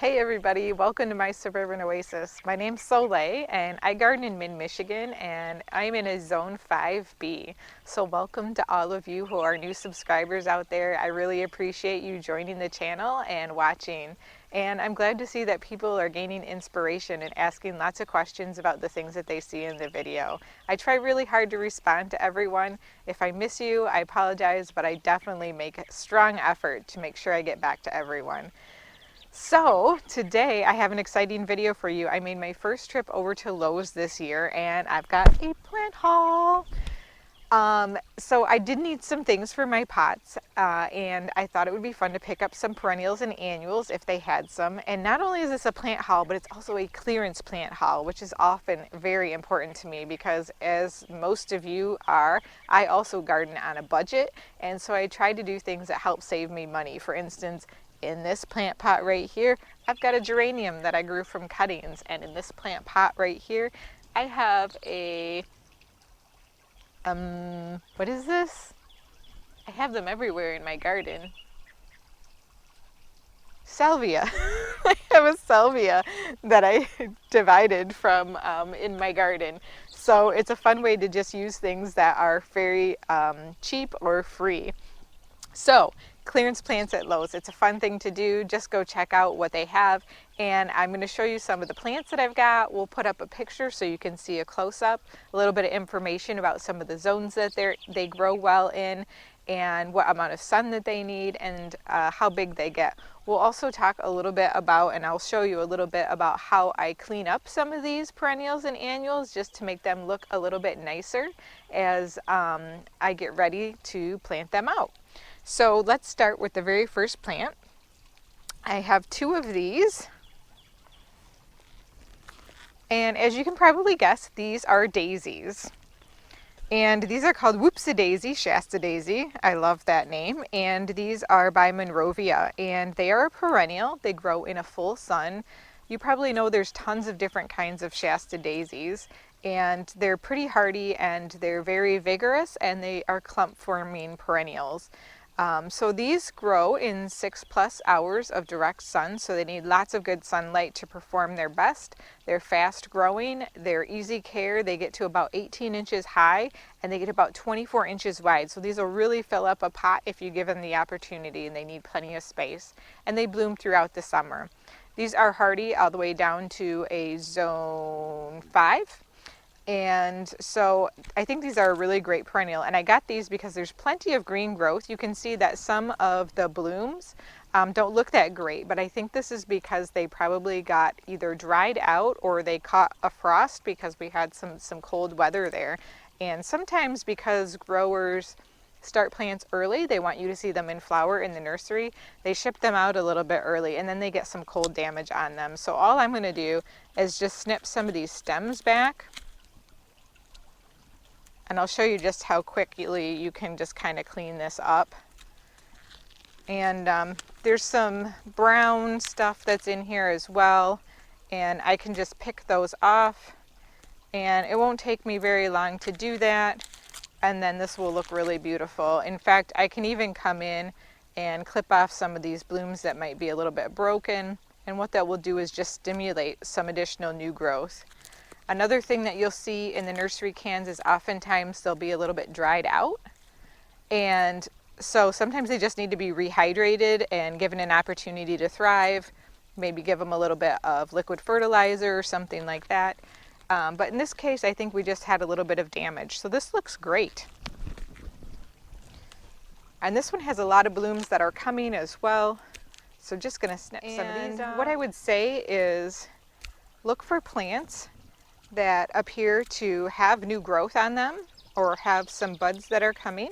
Hey everybody, welcome to my Suburban Oasis. My name's Lowe and I garden in mid-Michigan and I'm in a zone 5B. So welcome to all of you who are new subscribers out there. I really appreciate you joining the channel and watching. And I'm glad to see that people are gaining inspiration and asking lots of questions about the things that they see in the video. I try really hard to respond to everyone. If I miss you, I apologize, but I definitely make a strong effort to make sure I get back to everyone. So today I have an exciting video for you. I made my first trip over to Lowe's this year and I've got a plant haul. So I did need some things for my pots and I thought it would be fun to pick up some perennials and annuals if they had some. And not only is this a plant haul, but it's also a clearance plant haul, which is often very important to me because, as most of you are, I also garden on a budget, and so I try to do things that help save me money. For instance, in this plant pot right here, I've got a geranium that I grew from cuttings, and in this plant pot right here, I have a, what is this? I have them everywhere in my garden. Salvia. I have a salvia that I divided from in my garden. So it's a fun way to just use things that are very cheap or free. So, clearance plants at Lowe's. It's a fun thing to do. Just go check out what they have. And I'm going to show you some of the plants that I've got. We'll put up a picture so you can see a close-up, a little bit of information about some of the zones that they grow well in, and what amount of sun that they need, and how big they get. We'll also talk a little bit about, and I'll show you a little bit about how I clean up some of these perennials and annuals just to make them look a little bit nicer as I get ready to plant them out. So let's start with the very first plant. I have two of these. And as you can probably guess, these are daisies. And these are called Whoopsie Daisy, Shasta Daisy. I love that name. And these are by Monrovia. And they are a perennial. They grow in a full sun. You probably know there's tons of different kinds of Shasta Daisies. And they're pretty hardy and they're very vigorous, and they are clump forming perennials. So these grow in 6+ hours of direct sun, so they need lots of good sunlight to perform their best. They're fast growing, they're easy care, they get to about 18 inches high, and they get about 24 inches wide. So these will really fill up a pot if you give them the opportunity, and they need plenty of space. And they bloom throughout the summer. These are hardy all the way down to a zone 5. And so I think these are a really great perennial, and I got these because there's plenty of green growth. You can see that some of the blooms don't look that great, but I think this is because they probably got either dried out or they caught a frost because we had some cold weather there. And sometimes because growers start plants early, they want you to see them in flower in the nursery, they ship them out a little bit early and then they get some cold damage on them. So all I'm going to do is just snip some of these stems back. And I'll show you just how quickly you can just kind of clean this up. And there's some brown stuff that's in here as well. And I can just pick those off. And it won't take me very long to do that. And then this will look really beautiful. In fact, I can even come in and clip off some of these blooms that might be a little bit broken. And what that will do is just stimulate some additional new growth. Another thing that you'll see in the nursery cans is oftentimes they'll be a little bit dried out. And so sometimes they just need to be rehydrated and given an opportunity to thrive. Maybe give them a little bit of liquid fertilizer or something like that. But in this case, I think we just had a little bit of damage. So this looks great. And this one has a lot of blooms that are coming as well. So just going to snip some of these off. What I would say is look for plants that appear to have new growth on them or have some buds that are coming,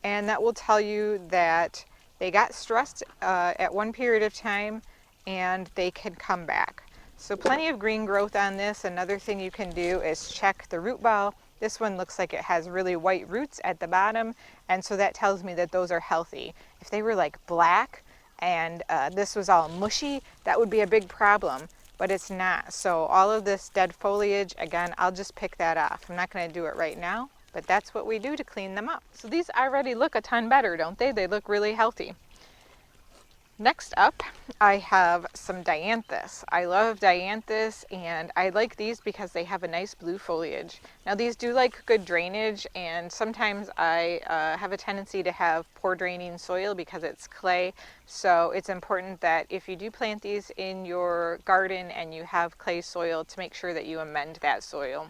and that will tell you that they got stressed at one period of time and they can come back. So plenty of green growth on this. Another thing you can do is check the root ball. This one looks like it has really white roots at the bottom, and so that tells me that those are healthy. If they were like black and this was all mushy, that would be a big problem. But it's not. So all of this dead foliage, again, I'll just pick that off. I'm not going to do it right now, but that's what we do to clean them up. So these already look a ton better, don't they? They look really healthy. Next up, I have some Dianthus. I love Dianthus, and I like these because they have a nice blue foliage. Now these do like good drainage, and sometimes I have a tendency to have poor draining soil because it's clay. So it's important that if you do plant these in your garden and you have clay soil, to make sure that you amend that soil.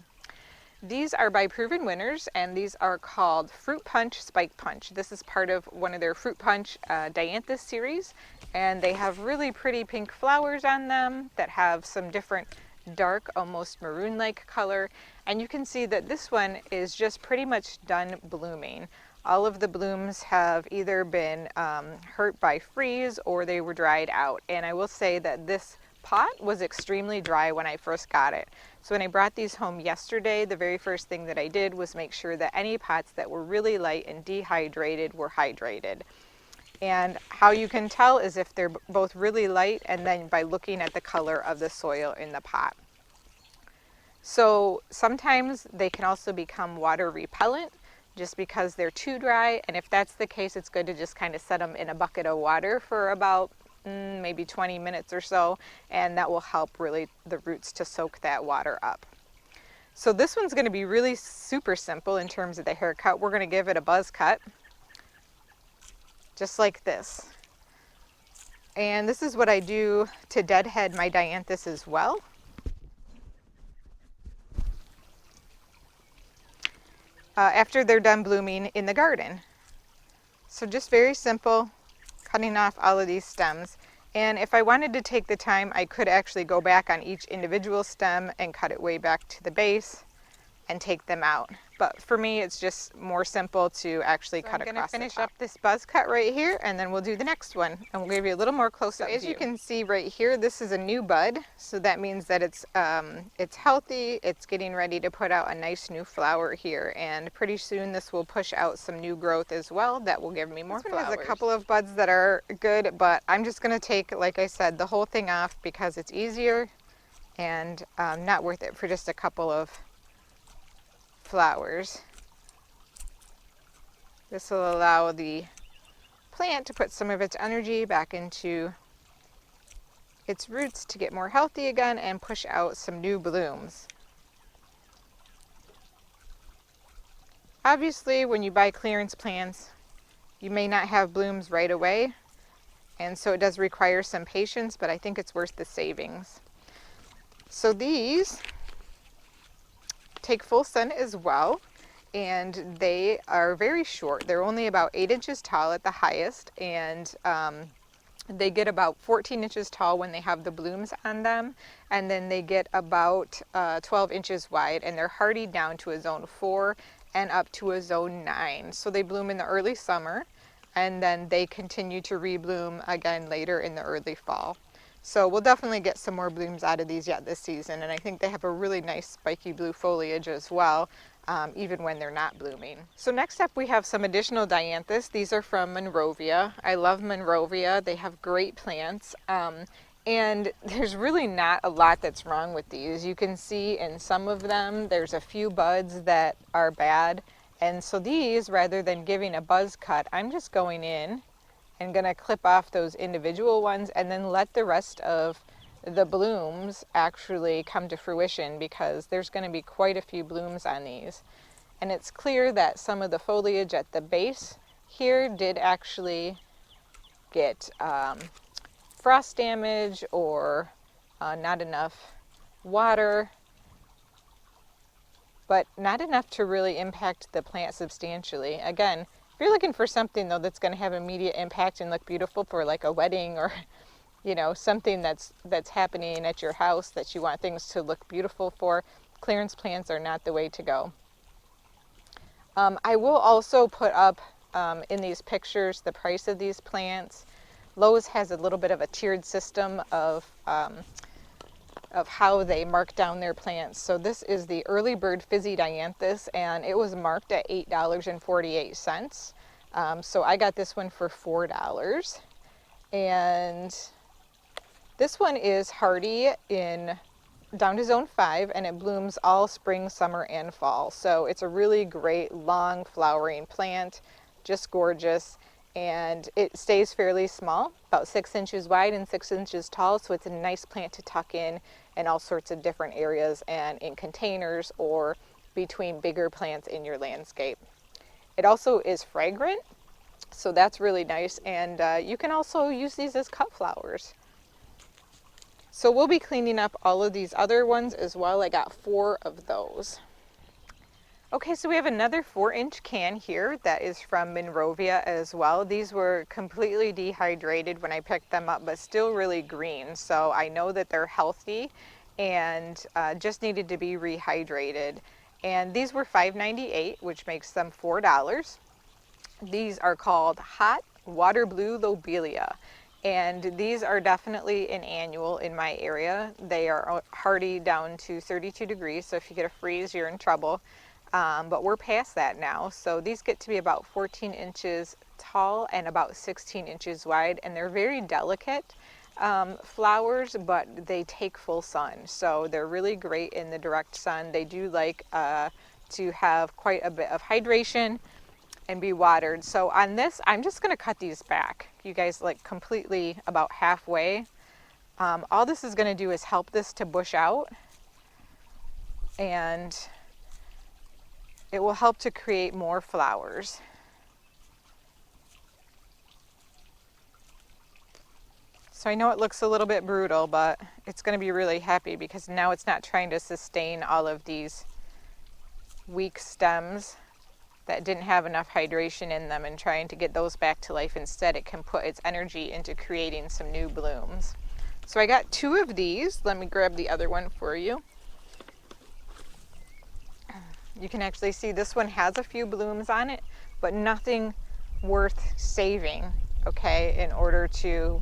These are by Proven Winners, and these are called Fruit Punch Spike Punch. This is part of one of their Fruit Punch Dianthus series, and they have really pretty pink flowers on them that have some different dark, almost maroon-like color. And you can see that this one is just pretty much done blooming. All of the blooms have either been hurt by freeze or they were dried out. And I will say that this pot was extremely dry when I first got it. So when I brought these home yesterday, the very first thing that I did was make sure that any pots that were really light and dehydrated were hydrated. And how you can tell is if they're both really light, and then by looking at the color of the soil in the pot. So sometimes they can also become water repellent just because they're too dry, and if that's the case, it's good to just kind of set them in a bucket of water for about maybe 20 minutes or so, and that will help really the roots to soak that water up. So this one's going to be really super simple in terms of the haircut. We're going to give it a buzz cut, just like this. And this is what I do to deadhead my Dianthus as well. After they're done blooming in the garden. So just very simple, cutting off all of these stems. And if I wanted to take the time, I could actually go back on each individual stem and cut it way back to the base and take them out. But for me, it's just more simple to actually cut across the top. I'm going to finish up this buzz cut right here, and then we'll do the next one. And we'll give you a little more close-up view. As you can see right here, this is a new bud. So that means that it's healthy. It's getting ready to put out a nice new flower here. And pretty soon this will push out some new growth as well. That will give me more flowers. This one has a couple of buds that are good, but I'm just going to take, like I said, the whole thing off because it's easier and not worth it for just a couple of flowers. This will allow the plant to put some of its energy back into its roots to get more healthy again and push out some new blooms. Obviously, when you buy clearance plants, you may not have blooms right away, and so it does require some patience, but I think it's worth the savings. So these take full sun as well, and they are very short. They're only about 8 inches tall at the highest, and they get about 14 inches tall when they have the blooms on them, and then they get about 12 inches wide, and they're hardy down to a zone 4 and up to a zone 9. So they bloom in the early summer, and then they continue to rebloom again later in the early fall. So we'll definitely get some more blooms out of these yet this season, and I think they have a really nice spiky blue foliage as well, even when they're not blooming. So next up we have some additional Dianthus. These are from Monrovia. I love Monrovia. They have great plants, and there's really not a lot that's wrong with these. You can see in some of them there's a few buds that are bad, and so these, rather than giving a buzz cut, I'm just going in and going to clip off those individual ones and then let the rest of the blooms actually come to fruition, because there's going to be quite a few blooms on these. And it's clear that some of the foliage at the base here did actually get frost damage or not enough water, but not enough to really impact the plant substantially. Again, if you're looking for something though that's going to have immediate impact and look beautiful for like a wedding, or something that's happening at your house that you want things to look beautiful for, clearance plants are not the way to go. I will also put up in these pictures the price of these plants. Lowe's has a little bit of a tiered system of how they mark down their plants. So this is the Early Bird Fizzy Dianthus, and it was marked at $8.48. So I got this one for $4. And this one is hardy in down to zone 5, and it blooms all spring, summer, and fall. So it's a really great long flowering plant, just gorgeous. and it stays fairly small, about 6 inches wide and 6 inches tall, so it's a nice plant to tuck in all sorts of different areas and in containers or between bigger plants in your landscape. It also is fragrant, so that's really nice, and you can also use these as cut flowers. So we'll be cleaning up all of these other ones as well. I got 4 of those. Okay, so we have another 4-inch can here that is from Monrovia as well. These were completely dehydrated when I picked them up, but still really green. So I know that they're healthy and just needed to be rehydrated. And these were $5.98, which makes them $4. These are called Hot Water Blue Lobelia. And these are definitely an annual in my area. They are hardy down to 32 degrees, so if you get a freeze, you're in trouble. But we're past that now, so these get to be about 14 inches tall and about 16 inches wide, and they're very delicate flowers, but they take full sun, so they're really great in the direct sun. They do like to have quite a bit of hydration and be watered. So on this, I'm just going to cut these back, you guys, like completely about halfway. All this is going to do is help this to bush out, and it will help to create more flowers. So I know it looks a little bit brutal, but it's going to be really happy because now it's not trying to sustain all of these weak stems that didn't have enough hydration in them and trying to get those back to life. Instead, it can put its energy into creating some new blooms. So I got 2 of these. Let me grab the other one for you. You can actually see this one has a few blooms on it, but nothing worth saving, okay, in order to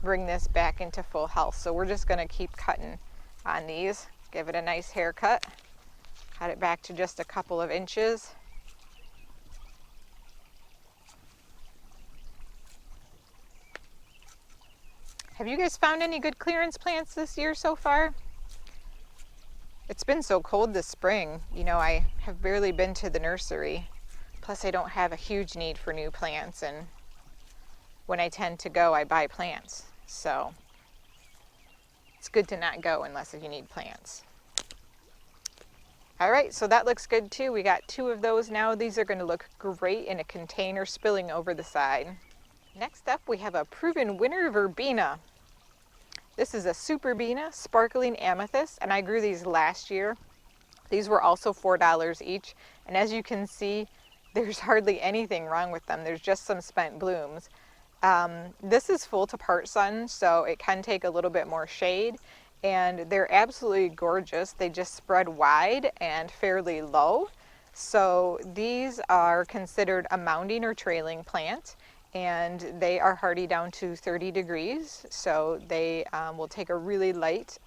bring this back into full health. So we're just going to keep cutting on these, give it a nice haircut, cut it back to just a couple of inches. Have you guys found any good clearance plants this year so far? It's been so cold this spring, you know, I have barely been to the nursery. Plus I don't have a huge need for new plants, and when I tend to go, I buy plants. So it's good to not go unless you need plants. All right, so that looks good too. We got 2 of those now. These are going to look great in a container spilling over the side. Next up, we have a proven winner verbena. This is a Suburban sparkling amethyst, and I grew these last year. These were also $4 each, and as you can see, there's hardly anything wrong with them. There's just some spent blooms. This is full to part sun, so it can take a little bit more shade, and they're absolutely gorgeous. They just spread wide and fairly low. So these are considered a mounding or trailing plant, and they are hardy down to 30 degrees, so they will take a really light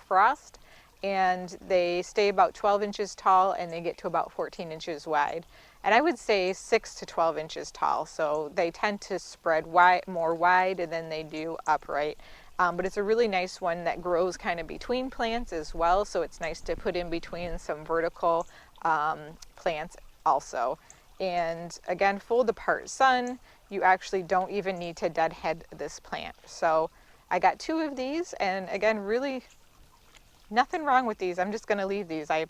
frost, and they stay about 12 inches tall, and they get to about 14 inches wide. And I would say 6 to 12 inches tall, so they tend to spread more wide than they do upright. But it's a really nice one that grows kind of between plants as well, so it's nice to put in between some vertical plants also. And again, full to part sun, you actually don't even need to deadhead this plant. So I got 2 of these, and again, really nothing wrong with these. I'm just going to leave these. I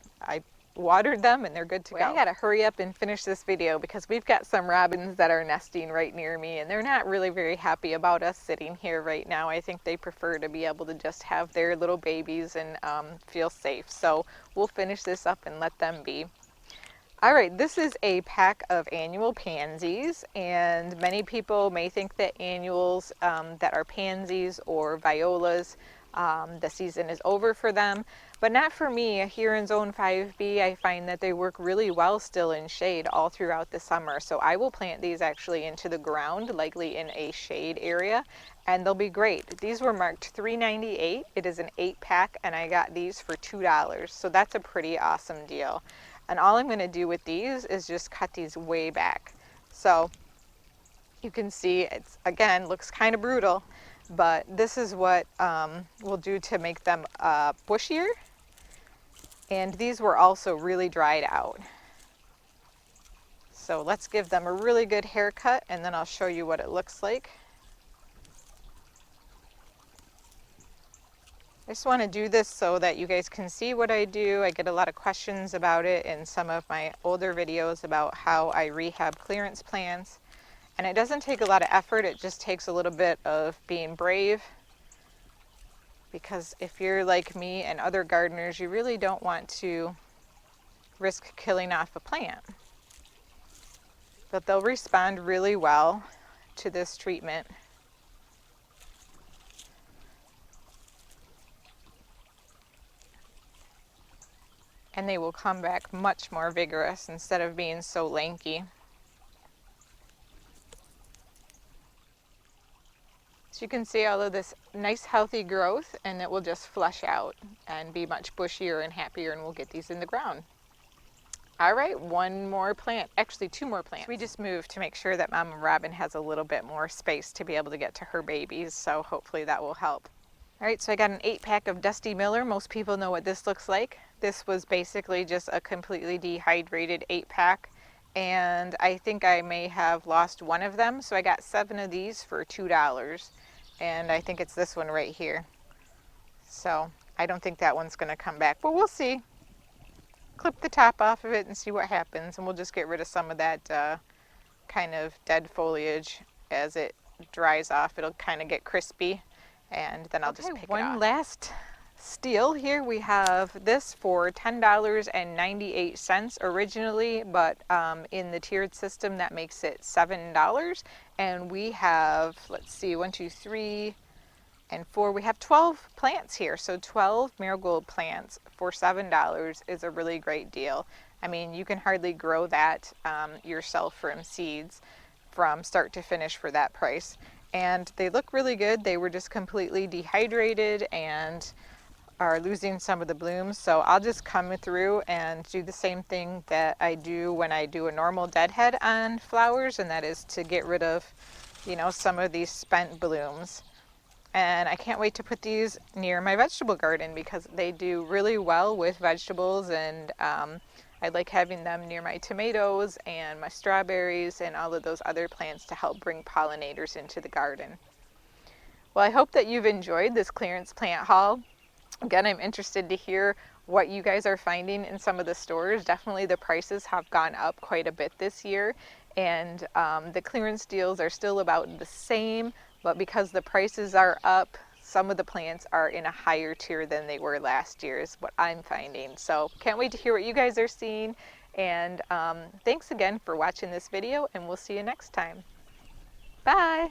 watered them and they're good to go. I gotta hurry up and finish this video because we've got some robins that are nesting right near me, and they're not really very happy about us sitting here right now. I think they prefer to be able to just have their little babies and feel safe. So we'll finish this up and let them be. All right, this is a pack of annual pansies, and many people may think that annuals that are pansies or violas, the season is over for them, but not for me. Here in Zone 5B, I find that they work really well still in shade all throughout the summer. So I will plant these actually into the ground, likely in a shade area, and they'll be great. These were marked $3.98. It is an 8-pack, and I got these for $2. So that's a pretty awesome deal. And all I'm going to do with these is just cut these way back. So you can see it's, again, looks kind of brutal, but this is what we'll do to make them bushier. And these were also really dried out. So let's give them a really good haircut and then I'll show you what it looks like. I just want to do this so that you guys can see what I do. I get a lot of questions about it in some of my older videos about how I rehab clearance plants. And it doesn't take a lot of effort, it just takes a little bit of being brave. Because if you're like me and other gardeners, you really don't want to risk killing off a plant. But they'll respond really well to this treatment. And they will come back much more vigorous instead of being so lanky. So you can see all of this nice healthy growth, and it will just flush out and be much bushier and happier, and we'll get these in the ground. All right, one more plant, actually two more plants. We just moved to make sure that Mama Robin has a little bit more space to be able to get to her babies, so hopefully that will help. All right, so I got an 8-pack of Dusty Miller. Most people know what this looks like. This was basically just a completely dehydrated 8-pack, and I think I may have lost one of them, so I got 7 of these for $2, and I think it's this one right here. So I don't think that one's gonna come back, but we'll see. Clip the top off of it and see what happens, and we'll just get rid of some of that kind of dead foliage as it dries off. It'll kind of get crispy. And then I'll just pick it off. One last steal here. We have this for $10.98 originally, but in the tiered system that makes it $7. And we have, let's see, 1, 2, 3, and 4. We have 12 plants here. So 12 marigold plants for $7 is a really great deal. I mean, you can hardly grow that yourself from seeds from start to finish for that price. And they look really good. They were just completely dehydrated and are losing some of the blooms. So I'll just come through and do the same thing that I do when I do a normal deadhead on flowers, and that is to get rid of, you know, some of these spent blooms. And I can't wait to put these near my vegetable garden because they do really well with vegetables, and I like having them near my tomatoes and my strawberries and all of those other plants to help bring pollinators into the garden. Well, I hope that you've enjoyed this clearance plant haul. Again, I'm interested to hear what you guys are finding in some of the stores. Definitely the prices have gone up quite a bit this year, and the clearance deals are still about the same, but because the prices are up, some of the plants are in a higher tier than they were last year is what I'm finding. So can't wait to hear what you guys are seeing. And thanks again for watching this video, and we'll see you next time. Bye.